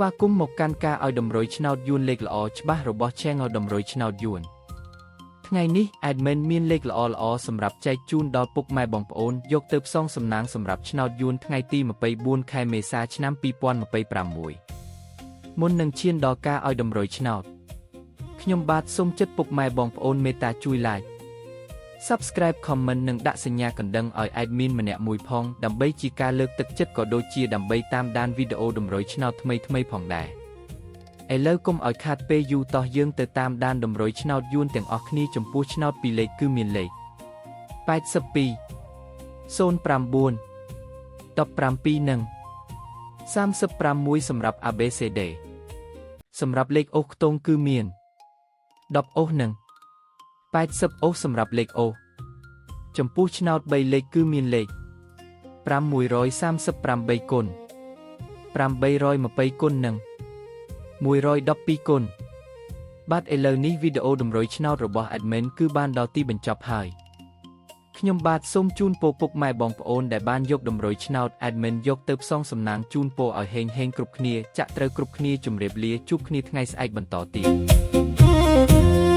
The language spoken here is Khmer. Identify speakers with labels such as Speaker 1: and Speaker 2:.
Speaker 1: ស្វាគមន៍មកកាន់ការឲ្យតម្រុយឆ្នោតយួនលេខល្អច្បាស់របស់ Channel តម្រុយឆ្នោតយួនថ្ងៃនេះ Admin មានលេខល្អៗសម្រាប់ចែកជូនដល់ពុកម៉ែបងប្អូនយកទៅផ្សងសំណាងសម្រាប់ឆ្នោតយួនថ្ងៃទី24ខែមេសាឆ្នាំ2026មុននឹងឈានដល់ការឲ្យតម្រុយឆ្នោតខ្ញុំបាទសូមចិត្តពុកម៉ែបងប្អូនមេត្តាជួយ Like Subscribe Comment និងដាក់សញ្ញាកណ្ដឹងឲ្យ Admin ម្នាក់មួយផងដើម្បីជាការលើកទឹកចិត្តក៏ដូចជាដើម្បីតាមដានវីដេអូតម្រុយឆ្នោតថ្មីៗផងដែរឥឡូវកុំឲ្យខាតពេលយូរតោះយើងទៅតាមដានតម្រុយឆ្នោតយួនទាំងអស់គ្នាចំពោះឆ្នោតពីរលេខគឺមានលេខ82 09 17និង35សម្រាប់ ABCD សម្រាប់លេខអូសខ្ទង់គឺមាន10អូសនិង80អូសសម្រាប់លេខអូសចំពោះឆ្នោត3លេខគឺមានលេខ538គុណ820គុណនិង112គុណបាទឥឡូវនេះវីដេអូតម្រុយឆ្នោតរបស់ Admin គឺបានដល់ទីបញ្ចប់ហើយខ្ញុំបាទសូមជូនពរពុកម៉ែបងប្អូនដែលបានយកតម្រុយឆ្នោត Admin យកទៅផ្សងសំណាងជូនពរឲ្យហេងៗគ្រប់គ្នាចាក់ត្រូវគ្រប់គ្នាជម្រាបលាជួបគ្នាថ្ងៃស្អែកបន្តទៀត